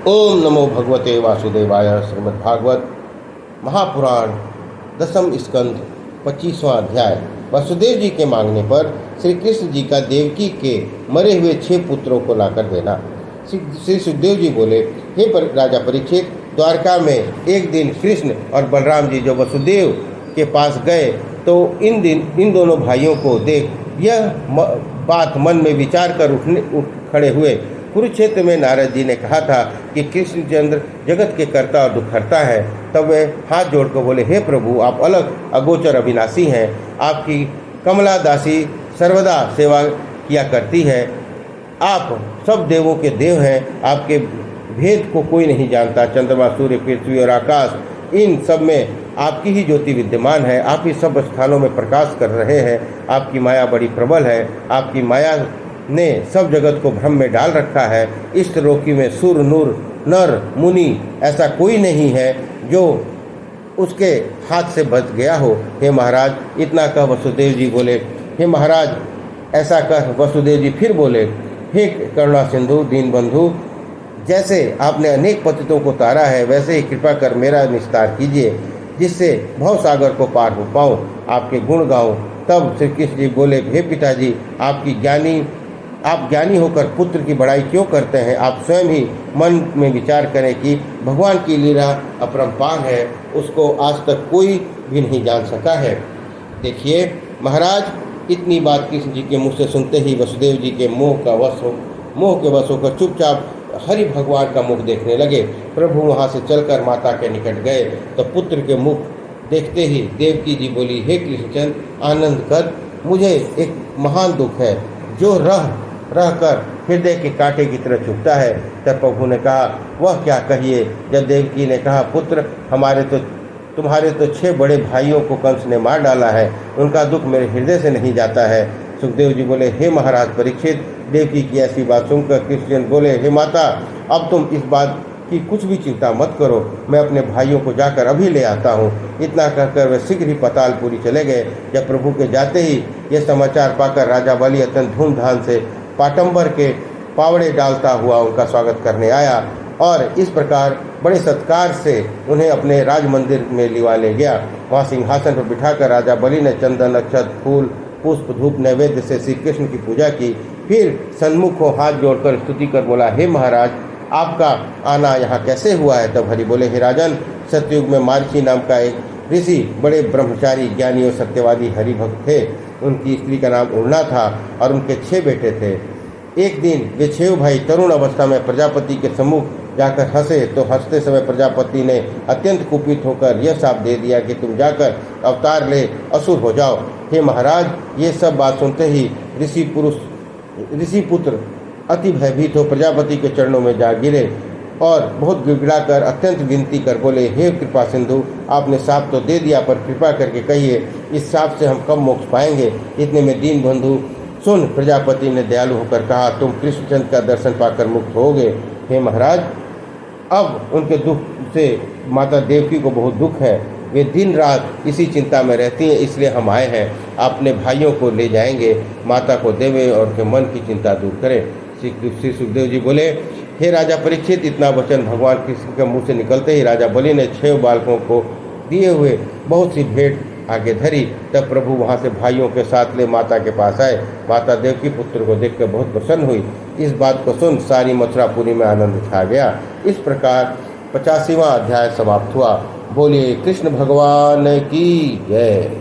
ओम नमो भगवते वासुदेवाय। श्रीमद्भागवत महापुराण दसम स्कंध 25वां अध्याय। वसुदेव जी के मांगने पर श्री कृष्ण जी का देवकी के मरे हुए 6 पुत्रों को लाकर देना। श्री सुखदेव जी बोले, हे राजा परीक्षित, द्वारका में एक दिन कृष्ण और बलराम जी जो वसुदेव के पास गए तो इन दोनों भाइयों को देख यह बात मन में विचार कर उठ खड़े हुए। कुरुक्षेत्र में नारद जी ने कहा था कि कृष्णचंद्र जगत के कर्ता और दुखहर्ता है। तब वे हाथ जोड़कर बोले, हे प्रभु, आप अलग अगोचर अविनाशी हैं। आपकी कमला दासी सर्वदा सेवा किया करती है। आप सब देवों के देव हैं। आपके भेद को कोई नहीं जानता। चंद्रमा, सूर्य, पृथ्वी और आकाश, इन सब में आपकी ही ज्योति विद्यमान है। आप ही सब स्थानों में प्रकाश कर रहे हैं। आपकी माया बड़ी प्रबल है। आपकी माया ने सब जगत को भ्रम में डाल रखा है। इस त्रिलोकी में सुर, नूर, नर, मुनि ऐसा कोई नहीं है जो उसके हाथ से बच गया हो। हे महाराज, इतना कह वसुदेव जी बोले, हे महाराज, ऐसा कह वसुदेव जी फिर बोले, हे करुणा सिंधु, दीन बंधु, जैसे आपने अनेक पतितों को तारा है, वैसे ही कृपा कर मेरा निस्तार कीजिए, जिससे भव सागर को पार हो पाऊँ, आपके गुण गाऊँ। तब श्री कृष्ण जी बोले, हे पिताजी, आप ज्ञानी होकर पुत्र की बड़ाई क्यों करते हैं? आप स्वयं ही मन में विचार करें कि भगवान की लीला अपरंपार है, उसको आज तक कोई भी नहीं जान सका है। देखिए महाराज, इतनी बात कृष्ण जी के मुँह से सुनते ही वसुदेव जी के मोह के वश होकर चुपचाप हरि भगवान का मुख देखने लगे। प्रभु वहाँ से चलकर माता के निकट गए तो पुत्र के मुख देखते ही देवकी जी बोली, हे कृष्णचंद्र, आनंद कर, मुझे एक महान दुख है जो रहकर हृदय के कांटे की तरह चुभता है। तब प्रभु ने कहा, वह क्या कहिए? जब देवकी ने कहा, पुत्र, तुम्हारे तो 6 बड़े भाइयों को कंस ने मार डाला है, उनका दुख मेरे हृदय से नहीं जाता है। सुखदेव जी बोले, हे महाराज परीक्षित, देवकी की ऐसी बात सुनकर कृष्ण बोले, हे माता, अब तुम इस बात की कुछ भी चिंता मत करो, मैं अपने भाइयों को जाकर अभी ले आता हूँ। इतना कहकर वे शीघ्र ही पातालपुरी चले गए। जब प्रभु के जाते ही यह समाचार पाकर राजा बलि अत्यंत धूमधाम से पाटंबर के पावड़े डालता हुआ उनका स्वागत करने आया और इस प्रकार बड़े सत्कार से उन्हें अपने राज मंदिर में लिवा ले गया। वहाँ सिंहासन पर बिठाकर राजा बलि ने चंदन, अक्षत, फूल, पुष्प, धूप नैवेद्य से श्री कृष्ण की पूजा की। फिर सन्मुख को हाथ जोड़कर स्तुति कर बोला, हे महाराज, आपका आना यहाँ कैसे हुआ है? तब हरि बोले, हे राजन, सतयुग में महर्षि नाम का एक ऋषि बड़े ब्रह्मचारी, ज्ञानी और सत्यवादी हरिभक्त थे। उनकी स्त्री का नाम उर्णा था और उनके 6 बेटे थे। एक दिन वे 6 भाई तरुण अवस्था में प्रजापति के सम्मुख जाकर हंसे तो हंसते समय प्रजापति ने अत्यंत कुपित होकर यह शाप दे दिया कि तुम जाकर अवतार ले असुर हो जाओ। हे महाराज, ये सब बात सुनते ही ऋषि पुत्र अति भयभीत हो प्रजापति के चरणों में जा गिरे और बहुत गिड़गिड़ाकर अत्यंत विनती कर बोले, हे कृपा सिंधु, आपने शाप तो दे दिया, पर कृपा करके कहिए, इस शाप से हम कब मोक्ष पाएंगे? इतने में दीन बंधु सुन प्रजापति ने दयालु होकर कहा, तुम कृष्णचंद्र का दर्शन पाकर मुक्त होगे। हे महाराज, अब उनके दुख से माता देवकी को बहुत दुख है। वे दिन रात इसी चिंता में रहती हैं, इसलिए हम आए हैं। अपने भाइयों को ले जाएंगे, माता को देवे और उनके मन की चिंता दूर करें। श्री सुखदेव जी बोले, हे राजा परीक्षित, इतना वचन भगवान कृष्ण के मुँह से निकलते ही राजा बलि ने 6 बालकों को दिए हुए बहुत सी भेंट आगे धरी। तब प्रभु वहाँ से भाइयों के साथ ले माता के पास आए। माता देवकी पुत्र को देखकर बहुत प्रसन्न हुई। इस बात को सुन सारी मथुरापुरी में आनंद छा गया। इस प्रकार 85वां अध्याय समाप्त हुआ। बोलिए कृष्ण भगवान की जय।